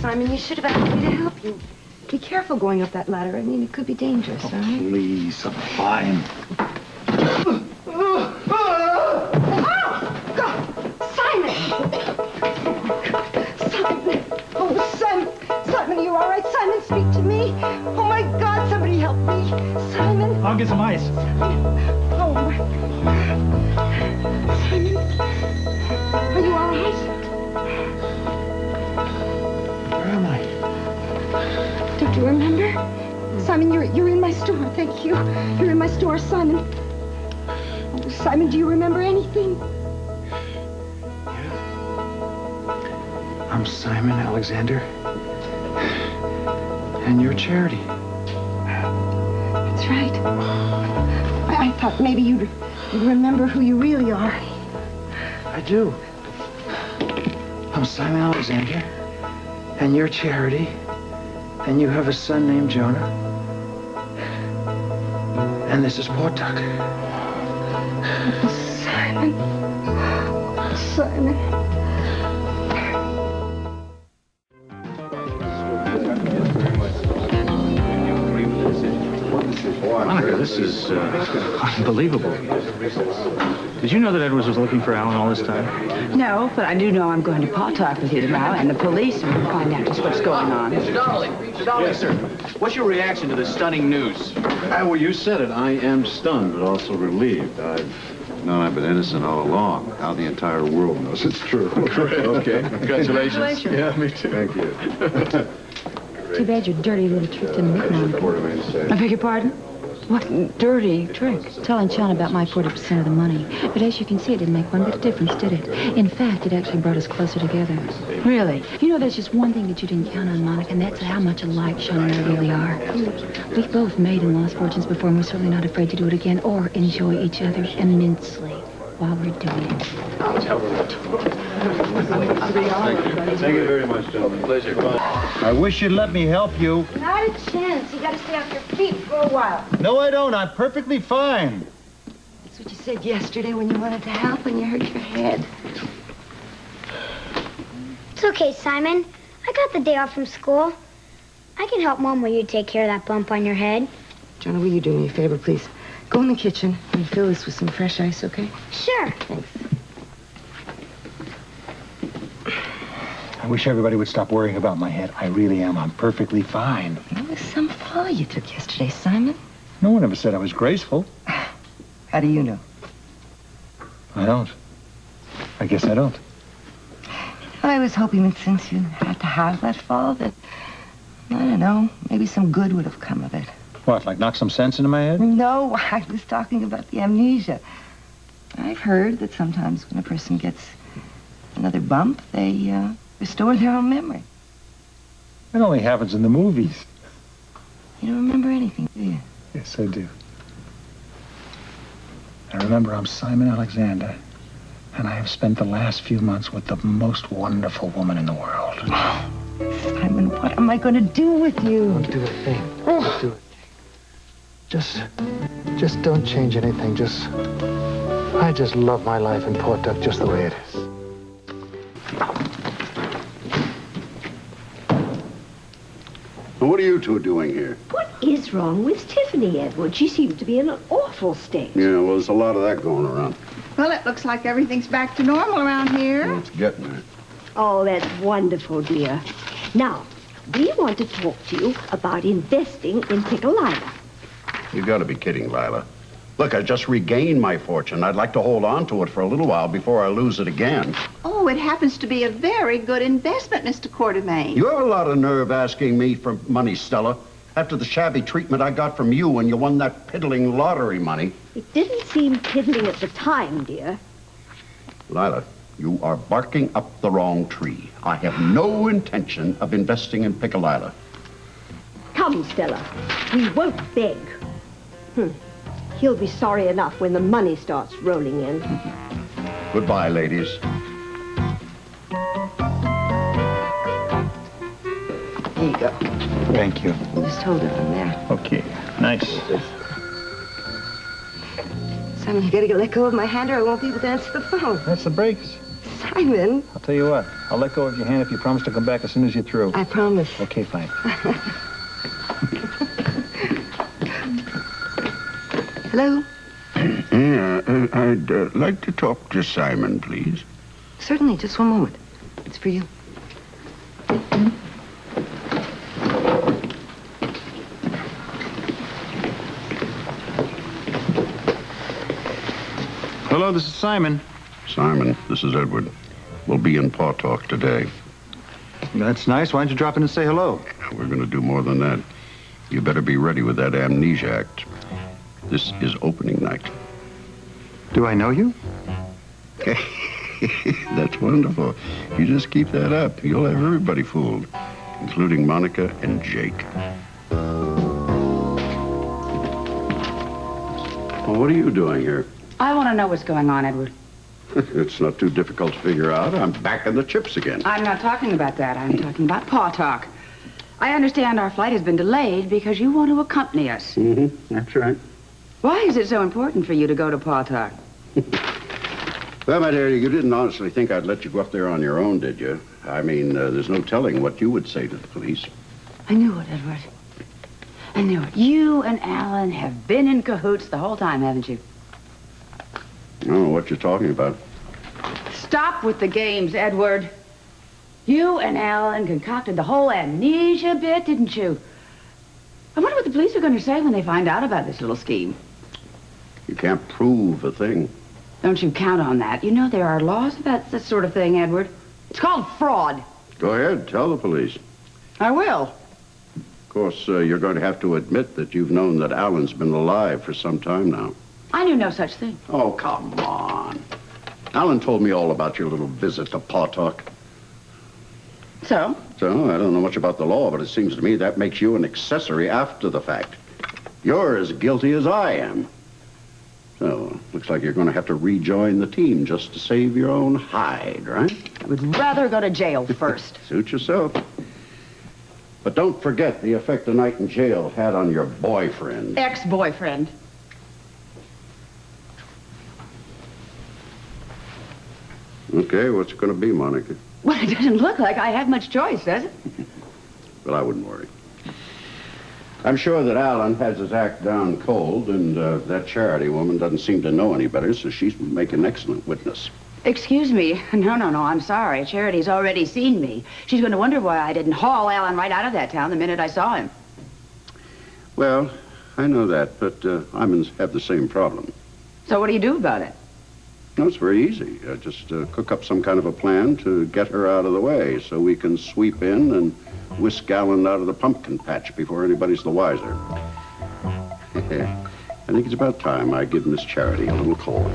Simon. You should have asked me to help you. Be careful going up that ladder. I mean, it could be dangerous, all right? Please, I'm fine. Simon! Simon! Oh, Simon! Simon, are you all right? Simon, speak to me. Oh, my God, somebody help me. Simon! I'll get some ice. Oh, my... Simon? Are you all right? Where am I? Don't you remember? Simon, you're in my store. Thank you. You're in my store, Simon. Oh, Simon, do you remember anything? I'm Simon Alexander. And you're Charity. That's right. I thought maybe you'd remember who you really are. I do. I'm Simon Alexander. And you're Charity. And you have a son named Jonah. And this is Portuck. Simon. Simon. Monica, this is unbelievable. Did you know that Edwards was looking for Alan all this time? No, but I do know I'm going to paw talk with you tomorrow, and the police will find out just what's going on. Mr. Donnelly, yes, sir. What's your reaction to this stunning news? Well, you said it. I am stunned, but also relieved. I've known I've been innocent all along. Now the entire world knows it's true. Okay. Congratulations. Yeah, me too. Thank you. Too bad your dirty little trick didn't work, Monica. I beg your pardon? What dirty trick? Telling Sean about my 40% of the money. But as you can see, it didn't make one bit of difference, did it? In fact, it actually brought us closer together. Really? You know, there's just one thing that you didn't count on, Monica, and that's how much alike Sean and I really are. We've both made and lost fortunes before, and we're certainly not afraid to do it again or enjoy each other immensely while we're doing it. Thank you very much, gentlemen. Pleasure. I wish you'd let me help you. Not a chance. You gotta stay off your feet for a while. No, I don't. I'm perfectly fine. That's what you said yesterday when you wanted to help and you hurt your head. It's okay, Simon. I got the day off from school. I can help Mom while you take care of that bump on your head. Jonah, will you do me a favor, please? Go in the kitchen and fill this with some fresh ice, okay? Sure. Thanks. I wish everybody would stop worrying about my head. I really am. I'm perfectly fine. It was some fall you took yesterday, Simon. No one ever said I was graceful. How do you know? I don't. I guess I don't. I was hoping that since you had to have that fall, that, I don't know, maybe some good would have come of it. What, like knock some sense into my head? No, I was talking about the amnesia. I've heard that sometimes when a person gets another bump, they restore their own memory. It only happens in the movies. You don't remember anything, do you? Yes, I do. I remember I'm Simon Alexander, and I have spent the last few months with the most wonderful woman in the world. Oh, Simon, what am I going to do with you? Don't do a thing. Don't do it. Just don't change anything. I just love my life in Portuck just the way it is. What are you two doing here? What is wrong with Tiffany, Edward? She seems to be in an awful state. Yeah, well, there's a lot of that going around. Well, it looks like everything's back to normal around here. Well, it's getting there. Oh, that's wonderful, dear. Now, we want to talk to you about investing in Pickle Lila. You gotta be kidding, Lila. Look, I just regained my fortune. I'd like to hold on to it for a little while before I lose it again. Oh, it happens to be a very good investment, Mr. Quartermain. You have a lot of nerve asking me for money, Stella. After the shabby treatment I got from you when you won that piddling lottery money. It didn't seem piddling at the time, dear. Lila, you are barking up the wrong tree. I have no intention of investing in Pickle Lila. Come, Stella. We won't beg. He'll be sorry enough when the money starts rolling in. Goodbye, ladies. Here you go. Thank you. Just hold it from there. Okay, nice. Simon, you gotta let go of my hand or I won't be able to answer the phone. That's the brakes. Simon. I'll tell you what. I'll let go of your hand if you promise to come back as soon as you're through. I promise. Okay, fine. Hello? Yeah, I'd like to talk to Simon, please. Certainly, just one moment. It's for you. Hello, this is Simon. Simon, this is Edward. We'll be in Paw Talk today. That's nice. Why don't you drop in and say hello? We're going to do more than that. You better be ready with that amnesia act. This is opening night. Do I know you? That's wonderful. You just keep that up. You'll have everybody fooled, including Monica and Jake. Well, what are you doing here? I want to know what's going on, Edward. It's not too difficult to figure out. I'm back in the chips again. I'm not talking about that. I'm talking about Paw Talk. I understand our flight has been delayed because you want to accompany us. Mm-hmm. That's right. Why is it so important for you to go to Paw Talk? Well, my dear, you didn't honestly think I'd let you go up there on your own, did you? I mean, there's no telling what you would say to the police. I knew it, Edward. I knew it. You and Alan have been in cahoots the whole time, haven't you? I don't know what you're talking about. Stop with the games, Edward. You and Alan concocted the whole amnesia bit, didn't you? I wonder what the police are going to say when they find out about this little scheme. You can't prove a thing. Don't you count on that. You know there are laws about this sort of thing, Edward. It's called fraud. Go ahead, tell the police. I will. Of course, you're going to have to admit that you've known that Alan's been alive for some time now. I knew no such thing. Oh, come on. Alan told me all about your little visit to Paw Talk. So? So, I don't know much about the law, but it seems to me that makes you an accessory after the fact. You're as guilty as I am. So, looks like you're going to have to rejoin the team just to save your own hide, right? I would rather go to jail first. Suit yourself. But don't forget the effect a night in jail had on your boyfriend. Ex-boyfriend. Okay, what's it going to be, Monica? Well, it doesn't look like I have much choice, does it? Well, I wouldn't worry. I'm sure that Alan has his act down cold, and that Charity woman doesn't seem to know any better, so she's make an excellent witness. Excuse me. No, I'm sorry. Charity's already seen me. She's going to wonder why I didn't haul Alan right out of that town the minute I saw him. Well, I know that, but I have the same problem. So what do you do about it? No, it's very easy. Just cook up some kind of a plan to get her out of the way so we can sweep in and whisk Alan out of the pumpkin patch before anybody's the wiser. I think it's about time I give Miss Charity a little call.